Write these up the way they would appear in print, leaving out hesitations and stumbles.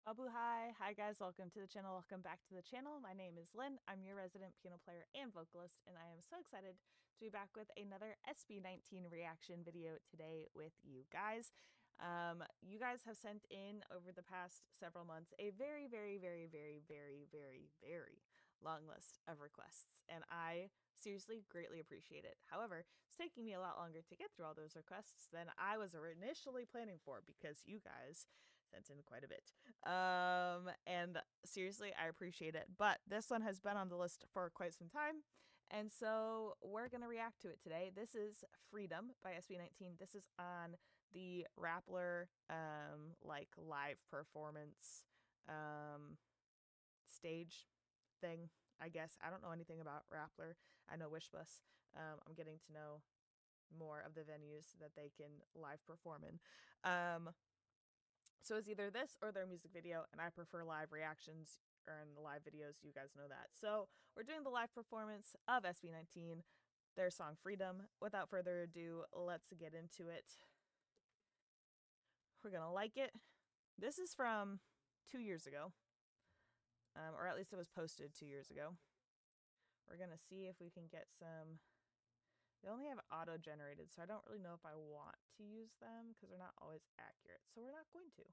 Abu hi guys, welcome to the channel, welcome back to the channel. My name is Lynn, I'm your resident piano player and vocalist, and I am so excited to be back with another SB19 reaction video today with you guys. You guys have sent in over the past several months a very long list of requests, and I seriously greatly appreciate it. However, it's taking me a lot longer to get through all those requests than I was initially planning for because you guys sent in quite a bit. And seriously, I appreciate it. But this one has been on the list for quite some time, and so we're gonna react to it today. This is Freedom by SB19. This is on the Rappler like live performance stage thing, I guess. I don't know anything about Rappler. I know Wishbus. I'm getting to know more of the venues that they can live perform in. So it's either this or their music video, and I prefer live reactions or in the live videos. You guys know that. So we're doing the live performance of SB19, their song Freedom. Without further ado, let's get into it. We're gonna like it. This is from 2 years ago, or at least it was posted 2 years ago. We're gonna see if we can get some. They only have auto-generated, so I don't really know if I want to use them because they're not always accurate. So we're not going to.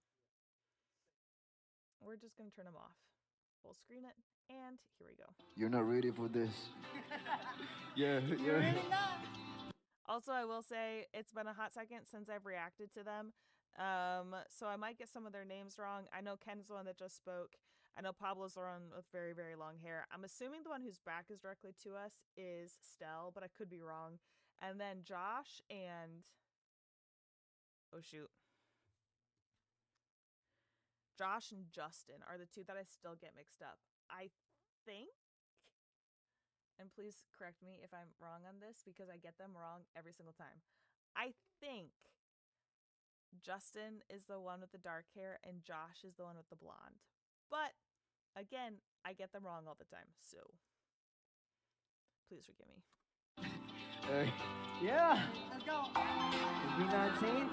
We're just going to turn them off. We'll screen it, and here we go. You're not ready for this. Yeah. You're really not. Also, I will say it's been a hot second since I've reacted to them. So I might get some of their names wrong. I know Ken's the one that just spoke. I know Pablo's the one with very long hair. I'm assuming the one whose back is directly to us is Stell, but I could be wrong. And then Josh and... oh, shoot. Josh and Justin are the two that I still get mixed up. I think... and please correct me if I'm wrong on this because I get them wrong every single time. I think Justin is the one with the dark hair and Josh is the one with the blonde. But again, I get them wrong all the time, so please forgive me. Yeah. Let's go. SB19.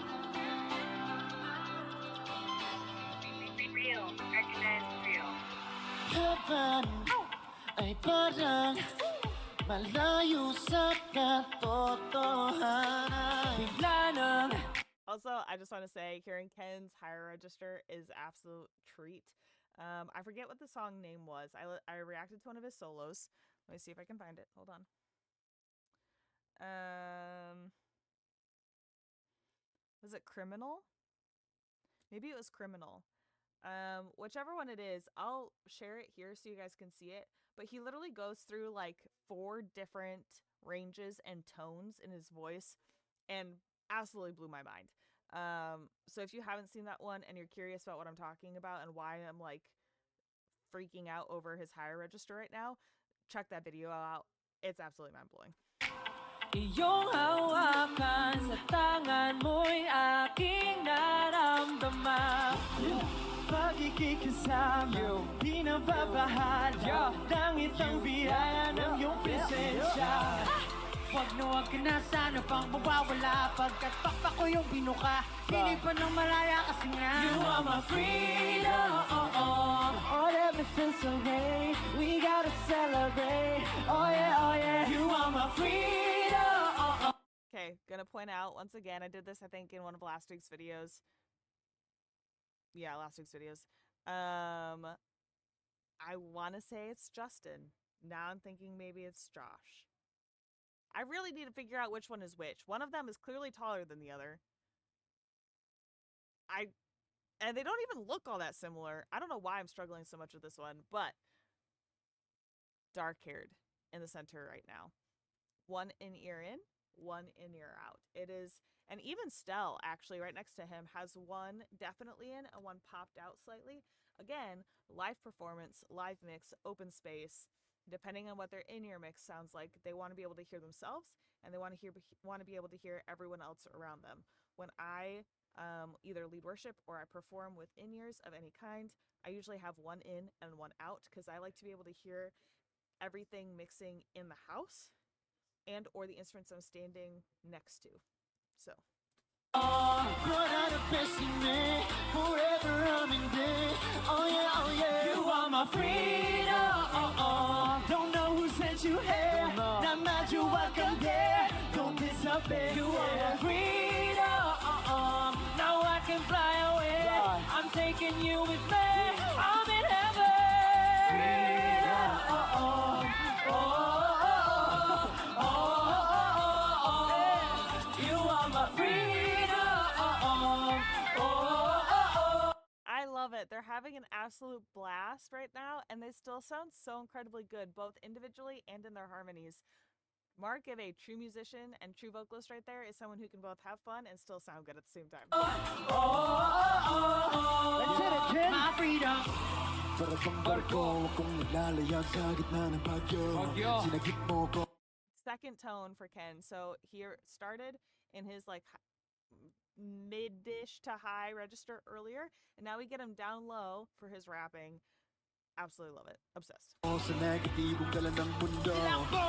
Real. Recognize real. Heaven ay parang malayo sa katotohanan. Bigla nang. Also, I just want to say, hearing Ken's higher register is absolute treat. I forget what the song name was. I reacted to one of his solos. Let me see if I can find it. Hold on. Was it Criminal? Maybe it was Criminal. Whichever one it is, I'll share it here so you guys can see it. But he literally goes through like 4 different ranges and tones in his voice and absolutely blew my mind. So if you haven't seen that one and you're curious about what I'm talking about and why I'm like freaking out over his higher register right now, check that video out. It's absolutely mind-blowing. Iyong hawakan sa tangan mo'y aking naramdaman. Pagkikasama, pinababahala. Langit ang biyaya ng iyong presensya. Wag na wag ka na sana pang mawawala. Pagkat pakpak ko yung binuka. Hindi pa nang malaya kasi nga you are my freedom. Oh, everything's so great. We gotta celebrate. Oh yeah. You are my freedom. Okay, gonna point out once again, I did this I think in one of last week's videos. Yeah, last week's videos. I want to say it's Justin. Now I'm thinking maybe it's Josh. I really need to figure out which one is which. One of them is clearly taller than the other. And they don't even look all that similar. I don't know why I'm struggling so much with this one, but dark-haired in the center right now. One in-ear in, one in-ear out. It is, and even Stell, actually, right next to him, has one definitely in and one popped out slightly. Again, live performance, live mix, open space. Depending on what their in-ear mix sounds like, they want to be able to hear themselves, and they want to be able to hear everyone else around them. When I either lead worship or I perform with in-ears of any kind, I usually have one in and one out because I like to be able to hear everything mixing in the house and or the instruments I'm standing next to. So. Forever I'm in bed. Oh freedom. Don't know who sent you here. Not mad you welcome there. Don't disappear. You are my freedom. Now I can fly away. I'm taking you with me. I'm in heaven. Freedom. You are my freedom. I love it. They're having an absolute blast right now, and they still sound so incredibly good, both individually and in their harmonies. Mark of a true musician and true vocalist right there is someone who can both have fun and still sound good at the same time. Let's hit it, kid. My freedom. Para bang barko kung naglalayag sa gitna ng bagyo. Sinagip mo ko. Second tone for Ken. So he started in his like mid-ish to high register earlier, and now we get him down low for his rapping. Absolutely love it. Obsessed. Sa negatibong dala ng mundo. Tilakbo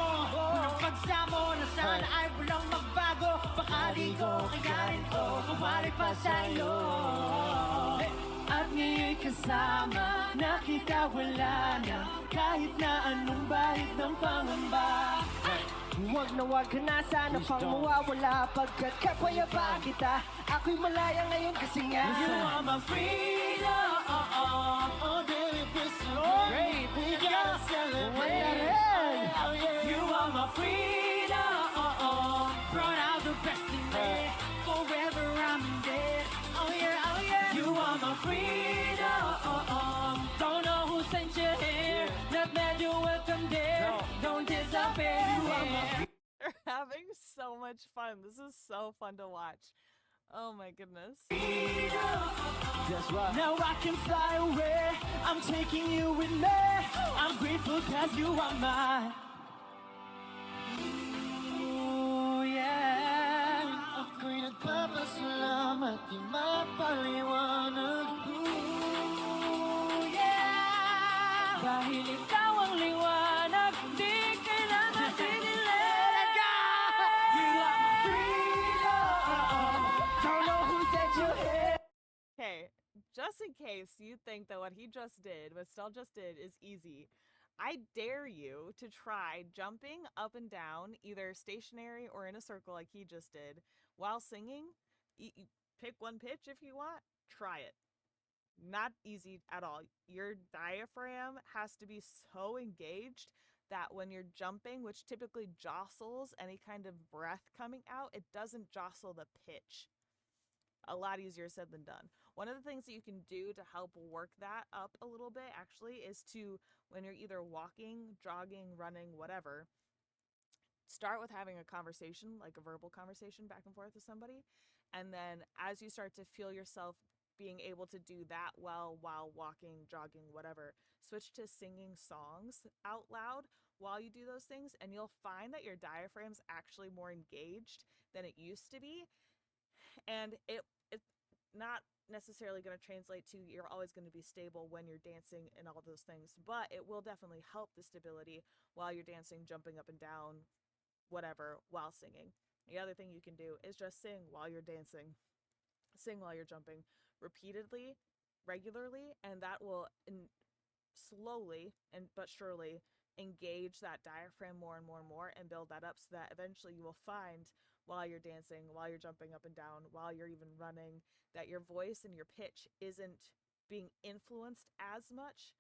ng pagsamo na sana ay walang magbago. Baka di ko kagarin ko, kumari pa sa'yo. At ngayon'y kasama, nakita wala na kahit na anong bahid ng pangamba. Huwag na huwag ka na sana pang mawawala pagkat kapayapa kita. Ako'y malaya ngayon kasi nga you are my freedom. Oh, baby, this is great. We gotta celebrate. You are my freedom. Brought out the best in me. Forever I'm dead. Oh yeah, oh yeah. You are my freedom. Don't know who sent you here. Not that you're welcome there. Don't disappear. They're having so much fun. This is so fun to watch. Oh my goodness. That's right. Now I can fly away. I'm taking you with me. I'm grateful cause you are mine. Oh yeah. Ako'y nagpapasalamat di mapaliwanag. Oh yeah. Dahil ikaw ang liwanag, di kailangan dinilig. You are my freedom. Don't know who sent you here. Okay, just in case you think that what he just did, what Stell just did, is easy, I dare you to try jumping up and down, either stationary or in a circle like he just did, while singing. Pick one pitch if you want, try it. Not easy at all. Your diaphragm has to be so engaged that when you're jumping, which typically jostles any kind of breath coming out, it doesn't jostle the pitch. A lot easier said than done. One of the things that you can do to help work that up a little bit actually is to, when you're either walking, jogging, running, whatever, start with having a conversation, like a verbal conversation back and forth with somebody. And then as you start to feel yourself being able to do that well while walking, jogging, whatever, switch to singing songs out loud while you do those things, and you'll find that your diaphragm's actually more engaged than it used to be. And it's not necessarily going to translate to you're always going to be stable when you're dancing and all those things, but it will definitely help the stability while you're dancing, jumping up and down, whatever, while singing. The other thing you can do is just sing while you're dancing, sing while you're jumping repeatedly, regularly, and that will slowly but surely engage that diaphragm more and more and more and build that up so that eventually you will find while you're dancing, while you're jumping up and down, while you're even running, that your voice and your pitch isn't being influenced as much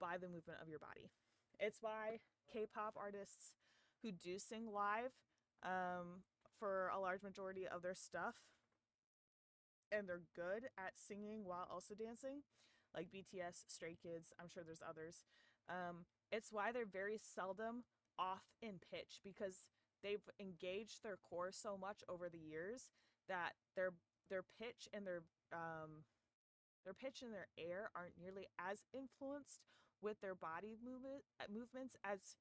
by the movement of your body. It's why K-pop artists who do sing live for a large majority of their stuff, and they're good at singing while also dancing, like BTS, Stray Kids, I'm sure there's others. It's why they're very seldom off in pitch, because they've engaged their core so much over the years that their pitch and their pitch and their air aren't nearly as influenced with their body movements as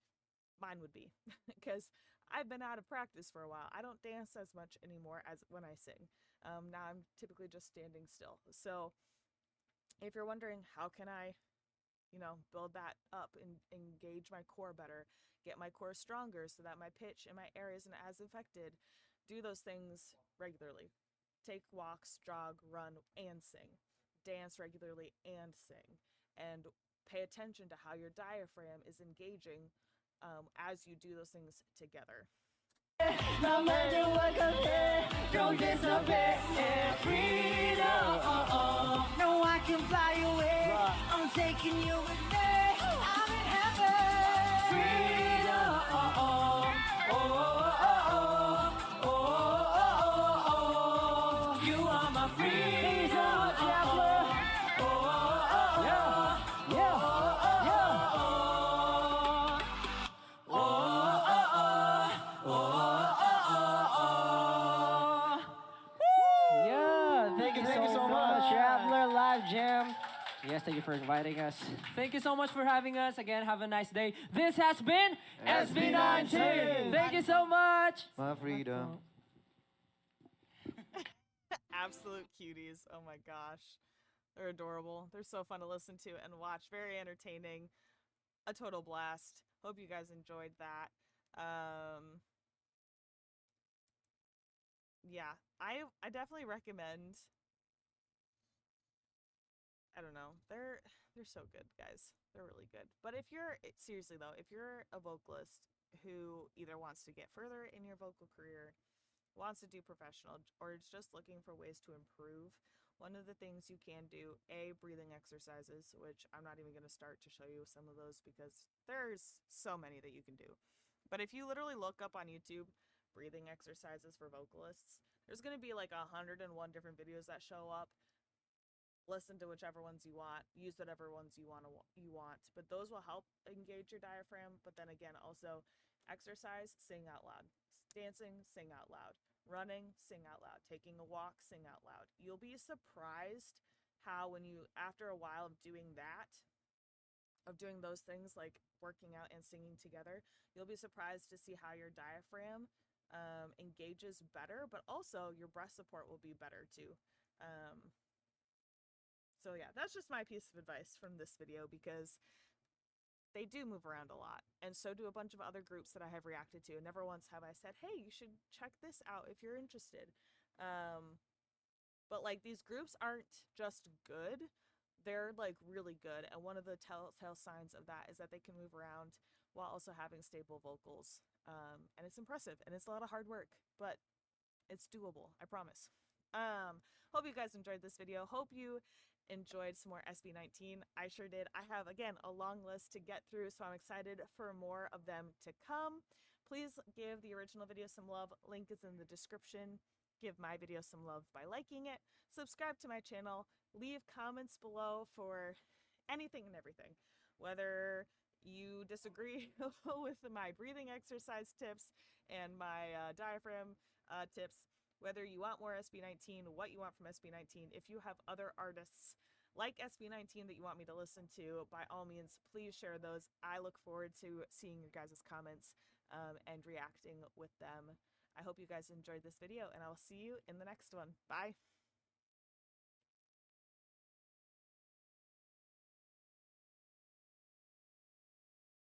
mine would be. Because I've been out of practice for a while. I don't dance as much anymore as when I sing. Now I'm typically just standing still. So if you're wondering how can I build that up and engage my core better, get my core stronger so that my pitch and my air isn't as affected, do those things regularly. Take walks, jog, run, and sing. Dance regularly and sing. And pay attention to how your diaphragm is engaging as you do those things together. No matter what comes here, don't disappear. Freedom. No, I can fly away. I'm taking you with me. I'm in heaven. Freedom. You are my freedom. Rappler. Yeah, thank you so much, Rappler Live Jam. Yes, thank you for inviting us. Thank you so much for having us. Again, have a nice day. This has been SB19. Thank you so much. My freedom. Absolute cuties. Oh my gosh. They're adorable. They're so fun to listen to and watch. Very entertaining. A total blast. Hope you guys enjoyed that. Yeah, I definitely recommend. I don't know. They're so good, guys. They're really good. But if you're seriously though, if you're a vocalist who either wants to get further in your vocal career, wants to do professional, or is just looking for ways to improve, one of the things you can do, breathing exercises, which I'm not even going to start to show you some of those because there's so many that you can do. But if you literally look up on YouTube breathing exercises for vocalists, there's going to be like 101 different videos that show up. Listen to whichever ones you want, use whatever ones you want, but those will help engage your diaphragm. But then again, also exercise, sing out loud, dancing, sing out loud, running, sing out loud, taking a walk, sing out loud. You'll be surprised how when you, after a while of doing that, of doing those things like working out and singing together, you'll be surprised to see how your diaphragm engages better, but also your breath support will be better too. So yeah, that's just my piece of advice from this video because they do move around a lot, and so do a bunch of other groups that I have reacted to. And never once have I said, hey, you should check this out if you're interested. But like, these groups aren't just good, they're like really good. And one of the telltale signs of that is that they can move around while also having stable vocals. And it's impressive, and it's a lot of hard work, but it's doable, I promise. Hope you guys enjoyed this video. Hope you enjoyed some more SB19. I sure did. I have, again, a long list to get through, so I'm excited for more of them to come. Please give the original video some love. Link is in the description. Give my video some love by liking it. Subscribe to my channel. Leave comments below for anything and everything. Whether you disagree with my breathing exercise tips and my diaphragm tips, whether you want more SB19, what you want from SB19, if you have other artists like SB19 that you want me to listen to, by all means, please share those. I look forward to seeing your guys' comments and reacting with them. I hope you guys enjoyed this video, and I'll see you in the next one. Bye!